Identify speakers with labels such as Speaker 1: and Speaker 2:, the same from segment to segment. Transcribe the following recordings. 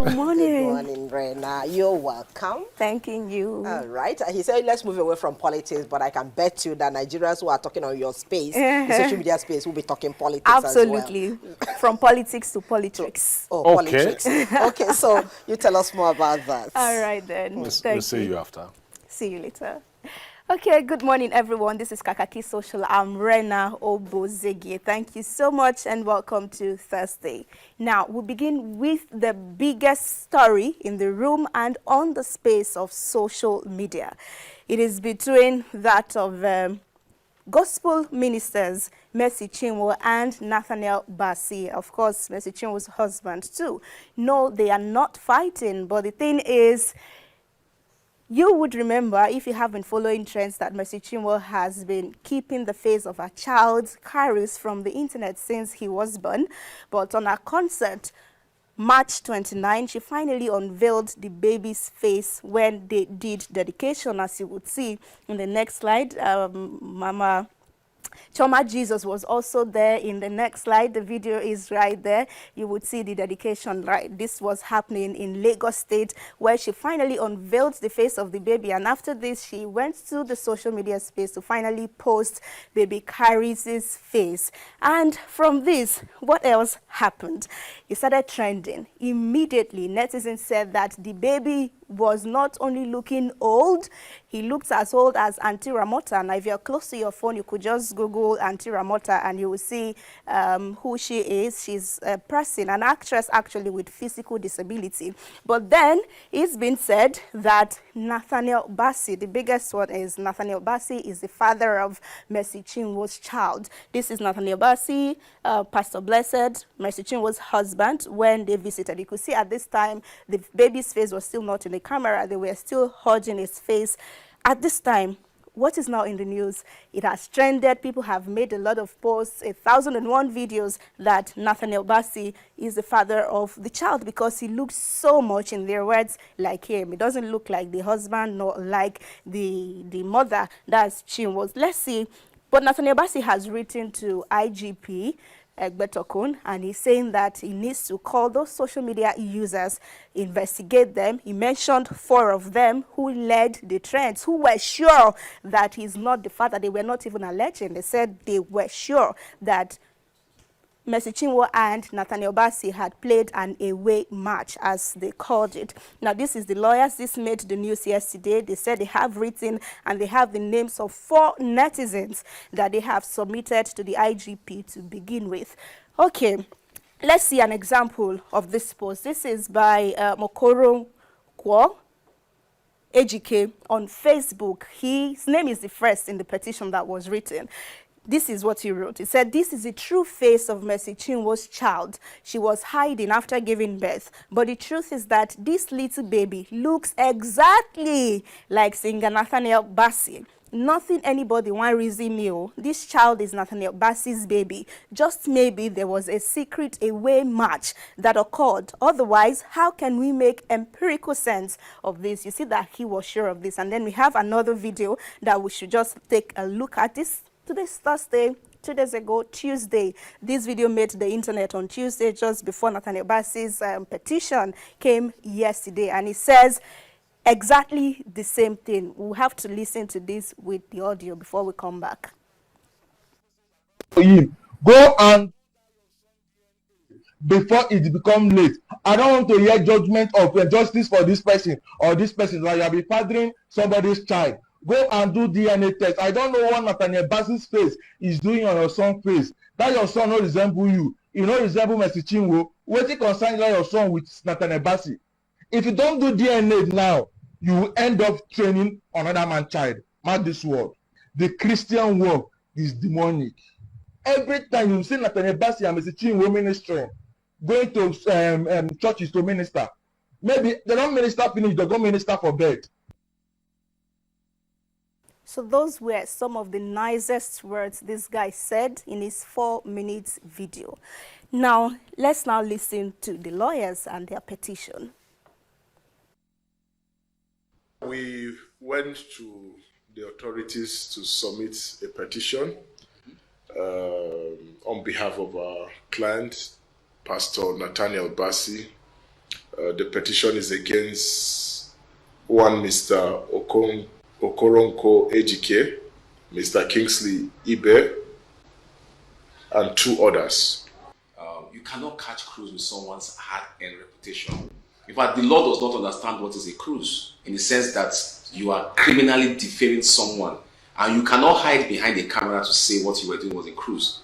Speaker 1: Good morning.
Speaker 2: Good morning, Rena. You're welcome.
Speaker 1: Thanking you.
Speaker 2: All right. He said, let's move away from politics, but I can bet you that Nigerians who are talking on your space, the social media space, will be talking politics
Speaker 1: Absolutely.
Speaker 2: as well.
Speaker 1: From politics to politics.
Speaker 2: Politics. Okay, so you tell us more about that.
Speaker 1: All right, then.
Speaker 3: We'll see you after.
Speaker 1: See you later. Okay, good morning, everyone. This is Kakaaki Social. I'm Rena Obozeghie. Thank you so much and welcome to Thursday. Now, we'll begin with the biggest story in the room and on the space of social media. It is between that of gospel ministers Mercy Chinwo and Nathaniel Bassey. Of course, Mercy Chinwo's husband too. No, they are not fighting, but the thing is, you would remember, if you have been following trends, that Mercy Chinwo has been keeping the face of her child, Caris, from the internet since he was born. But on her concert, March 29, she finally unveiled the baby's face when they did dedication, as you would see in the next slide. Mama Choma Jesus was also there in the next slide. The video is right there. You would see the dedication, right? This was happening in Lagos State, where she finally unveiled the face of the baby. And after this, she went to the social media space to finally post baby Caris's face. And from this, what else happened? It started trending. Immediately, netizens said that the baby was not only looking old, he looks as old as Auntie Ramota. Now, if you're close to your phone, you could just Google Auntie Ramota and you will see who she is. She's a person, an actress actually with physical disability. But then it's been said that Nathaniel Bassey, the biggest one is Nathaniel Bassey, is the father of Mercy Chinwo's child. This is Nathaniel Bassey, Pastor Blessed, Mercy Chinwo's husband, when they visited. You could see at this time the baby's face was still not in the camera. They were still holding his face. At this time, what is now in the news? It has trended. People have made a lot of posts, 1,001 videos that Nathaniel Bassey is the father of the child because he looks so much, in their words, like him. It doesn't look like the husband nor like the mother. That's Chinwo's. Let's see. But Nathaniel Bassey has written to IGP, Egbetokun, and he's saying that he needs to call those social media users, investigate them. He mentioned 4 of them who led the trends, who were sure that he's not the father. They were not even alleging. They said they were sure that Mercy Chinwo and Nathaniel Bassey had played an away match, as they called it. Now, this is the lawyers. This made the news yesterday. They said they have written and they have the names of 4 netizens that they have submitted to the IGP to begin with. Okay, let's see an example of this post. This is by Mokoro Kwo Ejike on Facebook. His name is the first in the petition that was written. This is what he wrote. He said, "This is the true face of Mercy Chinwo's child. She was hiding after giving birth. But the truth is that this little baby looks exactly like singer Nathaniel Bassey. Nothing anybody want reason me. This child is Nathaniel Bassey's baby. Just maybe there was a secret away match that occurred. Otherwise, how can we make empirical sense of this?" You see that he was sure of this. And then we have another video that we should just take a look at. This today's Thursday, 2 days ago, Tuesday. This video made the internet on Tuesday, just before Nathaniel Bassey's petition came yesterday. And it says exactly the same thing. We'll have to listen to this with the audio before we come back.
Speaker 4: Go and before it becomes late. I don't want to hear judgment of justice for this person or this person. Like you have been fathering somebody's child. Go and do DNA test. I don't know what Nathaniel Bassey's face is doing on your son's face. That your son not resemble you. You not resemble Mercy Chinwo. Waiting concern that your son with Nathaniel Bassey. If you don't do DNA now, you will end up training another man's child. Mark this word. The Christian work is demonic. Every time you see Nathaniel Bassey and Mercy Chinwo ministering, going to churches to minister, maybe they don't minister finish, they go minister for bed.
Speaker 1: So those were some of the nicest words this guy said in his 4-minute video. Now, let's now listen to the lawyers and their petition.
Speaker 5: We went to the authorities to submit a petition on behalf of our client, Pastor Nathaniel Bassey, The petition is against one Mr. Okoronko Ejike, Mr. Kingsley Ibe, and two others.
Speaker 3: You cannot catch cruise with someone's heart and reputation. In fact, the law does not understand what is a cruise, in the sense that you are criminally defaming someone, and you cannot hide behind a camera to say what you were doing was a cruise.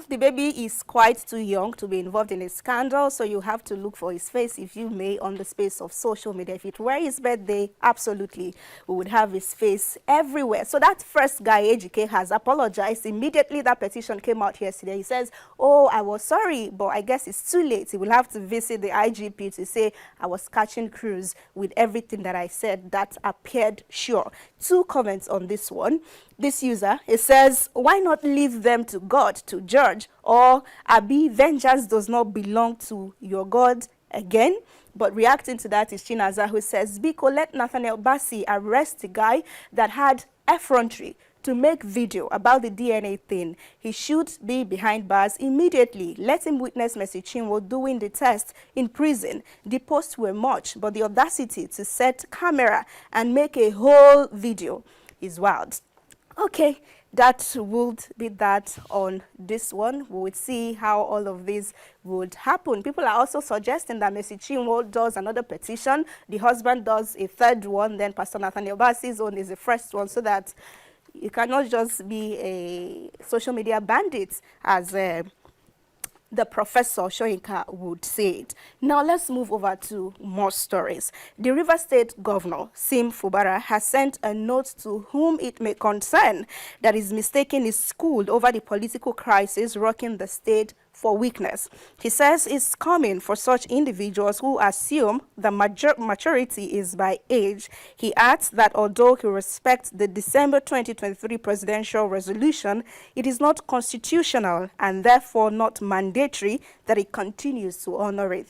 Speaker 1: The baby is quite too young to be involved in a scandal, so you have to look for his face, if you may, on the space of social media. If it were his birthday, absolutely, we would have his face everywhere. So that first guy, AGK, has apologized. Immediately that petition came out yesterday. He says, oh, I was sorry, but I guess it's too late. He will have to visit the IGP to say, I was catching cruise with everything that I said. That appeared sure. Two comments on this one. This user, it says, why not leave them to God to judge? Or, Abi, vengeance does not belong to your God again? But reacting to that is Chinaza, who says, Biko, let Nathaniel Bassey arrest the guy that had effrontery to make video about the DNA thing. He should be behind bars immediately. Let him witness Mercy Chinwo doing the test in prison. The posts were much, but the audacity to set camera and make a whole video is wild. Okay, that would be that on this one. We would see how all of this would happen. People are also suggesting that Mercy Chinwo does another petition, the husband does a third one, then Pastor Nathaniel Bassey's own is the first one, so that you cannot just be a social media bandit, as the Professor Shoyinka would say it. Now let's move over to more stories. The River State Governor, Sim Fubara, has sent a note to whom it may concern that is mistaking his school over the political crisis rocking the state for weakness. He says it's common for such individuals who assume the maturity is by age. He adds that although he respects the December 2023 presidential resolution, it is not constitutional and therefore not mandatory that he continues to honor it.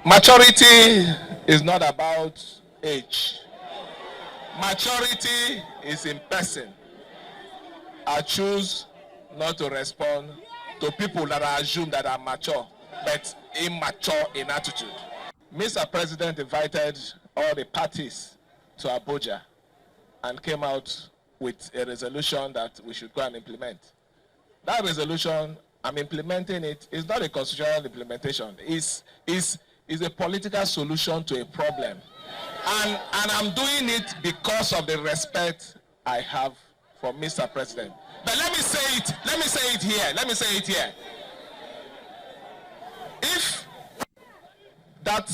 Speaker 6: Maturity is not about age. Maturity is in person. I choose not to respond to people that are assumed that are mature, but immature in attitude. Mr. President invited all the parties to Abuja and came out with a resolution that we should go and implement. That resolution, I'm implementing it, is not a constitutional implementation. It's a political solution to a problem. And I'm doing it because of the respect I have for Mr. President. But let me say it here. If that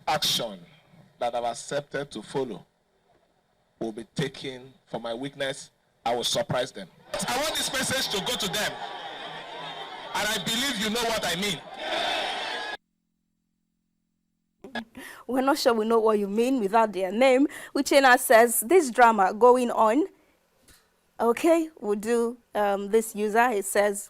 Speaker 6: action that I've accepted to follow will be taken for my weakness, I will surprise them. I want this message to go to them. And I believe you know what I mean.
Speaker 1: We're not sure we know what you mean without their name. Uchenna says, this drama going on. Okay, we'll do this user. It says,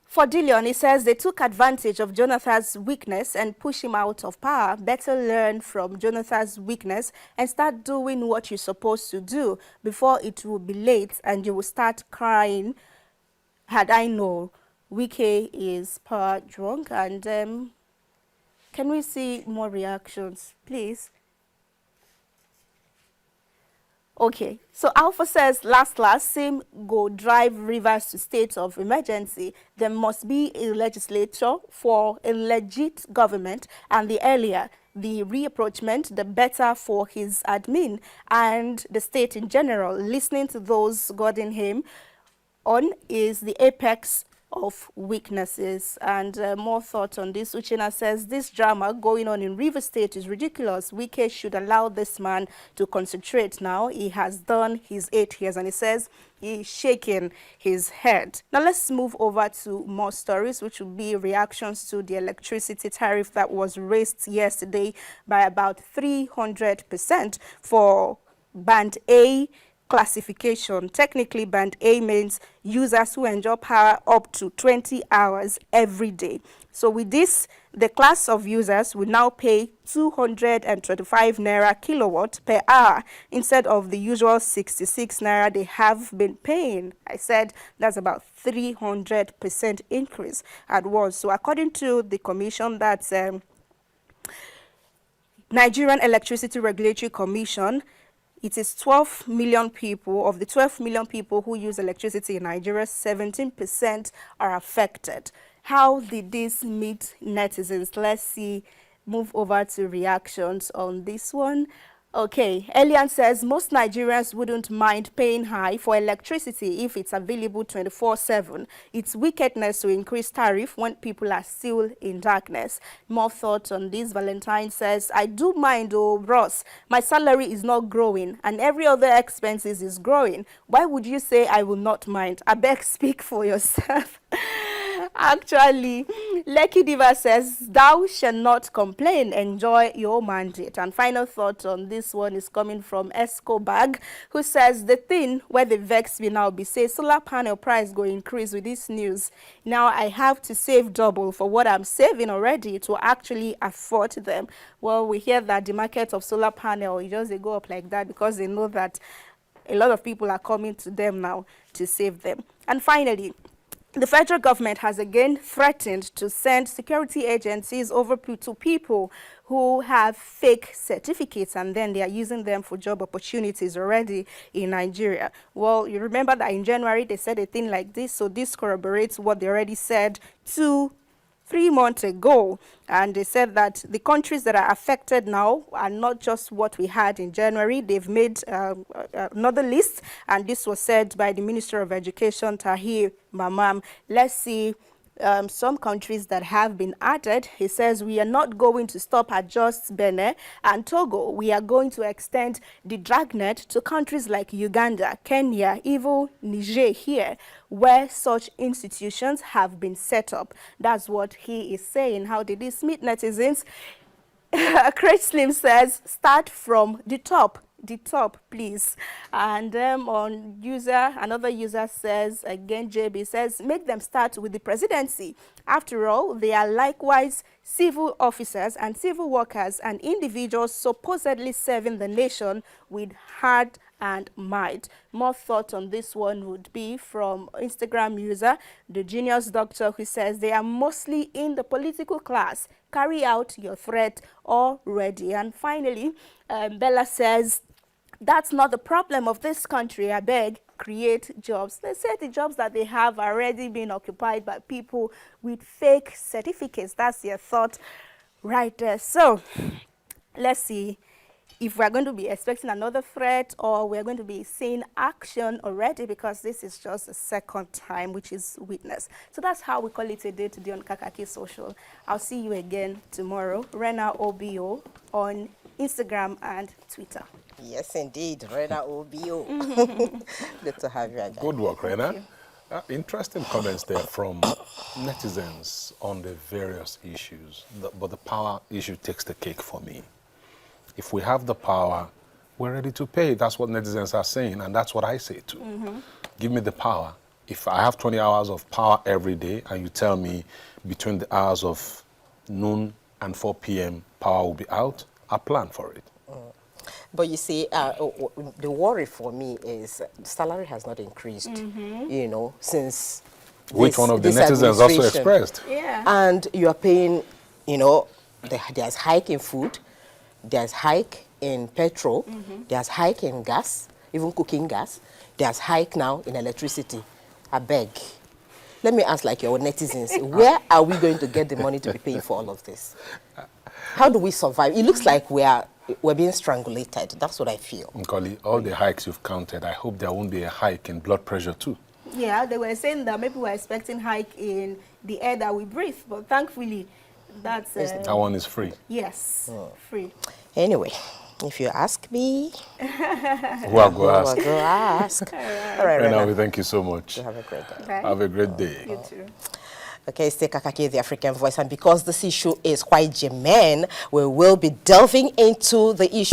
Speaker 1: for Dillion, it says they took advantage of Jonathan's weakness and push him out of power. Better learn from Jonathan's weakness and start doing what you're supposed to do before it will be late and you will start crying. Had I known, Wike is power drunk. And can we see more reactions, please? Okay, so Alpha says, last, Sim go drive rivers to state of emergency. There must be a legislature for a legit government, and the earlier the reapproachment, the better for his admin and the state in general. Listening to those guarding him on is the apex of weaknesses. And more thoughts on this. Uchenna says, this drama going on in River State is ridiculous. Wike should allow this man to concentrate now. He has done his 8 years, and he says he's shaking his head. Now let's move over to more stories, which will be reactions to the electricity tariff that was raised yesterday by about 300% for Band A, classification. Technically, band A means users who enjoy power up to 20 hours every day. So with this, the class of users will now pay 225 naira kilowatt per hour instead of the usual 66 naira they have been paying. I said that's about 300% increase at once. So according to the commission, that's Nigerian Electricity Regulatory Commission, it is 12 million people. Of the 12 million people who use electricity in Nigeria, 17% are affected. How did this meet netizens? Let's see, move over to reactions on this one. Okay, Elian says most Nigerians wouldn't mind paying high for electricity if it's available 24/7. It's wickedness to increase tariff when people are still in darkness. More thoughts on this. Valentine says, I do mind, oh bros. My salary is not growing and every other expenses is growing. Why would you say I will not mind? I beg, speak for yourself. Actually, Lekki Diva says, thou shall not complain, enjoy your mandate. And final thought on this one is coming from Esco Bag, who says, the thing where the vex will now be say solar panel price go increase with this news. Now I have to save double for what I'm saving already to actually afford them. Well, we hear that the market of solar panel, it just they go up like that because they know that a lot of people are coming to them now to save them. And finally, the federal government has again threatened to send security agencies over to people who have fake certificates and then they are using them for job opportunities already in Nigeria. Well, you remember that in January they said a thing like this, so this corroborates what they already said 3 months ago, and they said that the countries that are affected now are not just what we had in January. They've made another list, and this was said by the Minister of Education, Tahir Mamam. Let's see some countries that have been added. He says we are not going to stop at just Benin and Togo. We are going to extend the dragnet to countries like Uganda, Kenya, even Niger here, where such institutions have been set up. That's what he is saying. How did this meet netizens? Craig Slim says, start from the top, please. And on user, another user says, again, JB says, make them start with the presidency. After all, they are likewise civil officers and civil workers and individuals supposedly serving the nation with heart and might. More thought on this one would be from Instagram user, the Genius Doctor, who says they are mostly in the political class. Carry out your threat already. And finally, Bella says, that's not the problem of this country. I beg, create jobs. They said the jobs that they have already been occupied by people with fake certificates. That's their thought right there. So let's see if we're going to be expecting another threat or we're going to be seeing action already, because this is just the second time, which is witness. So that's how we call it a day today on Kakaaki Social. I'll see you again tomorrow. Rena OBO on Instagram and Twitter.
Speaker 2: Yes, indeed. Rena OBO. Good to have you again.
Speaker 7: Good work, Rena. Interesting comments there from netizens on the various issues. But the power issue takes the cake for me. If we have the power, we're ready to pay. That's what netizens are saying, and that's what I say too. Give me the power. If I have 20 hours of power every day, and you tell me between the hours of noon and 4 p.m. power will be out, I plan for it.
Speaker 2: But you see, the worry for me is salary has not increased, you know, since
Speaker 7: Which one of the netizens also expressed.
Speaker 1: Yeah.
Speaker 2: And you are paying, you know, there's hike in food, there's hike in petrol, there's hike in gas, even cooking gas, there's hike now in electricity. I beg. Let me ask, like your netizens, where are we going to get the money to be paying for all of this? How do we survive? It looks like we're being strangulated. That's what I feel. Nkoli,
Speaker 7: all the hikes you've counted, I hope there won't be a hike in blood pressure too.
Speaker 1: Yeah, they were saying that maybe we're expecting hike in the air that we breathe, but thankfully, that's...
Speaker 7: that one is free.
Speaker 1: Yes, free.
Speaker 2: Anyway, if you ask me...
Speaker 7: Who I'll go ask.
Speaker 2: Go ask. All right,
Speaker 7: Rena, thank you so much.
Speaker 2: You have a great day.
Speaker 1: Bye.
Speaker 7: Have a great day.
Speaker 1: You too.
Speaker 2: Okay, stay Kakaaki, the African Voice, and because this issue is quite germane, we will be delving into the issue.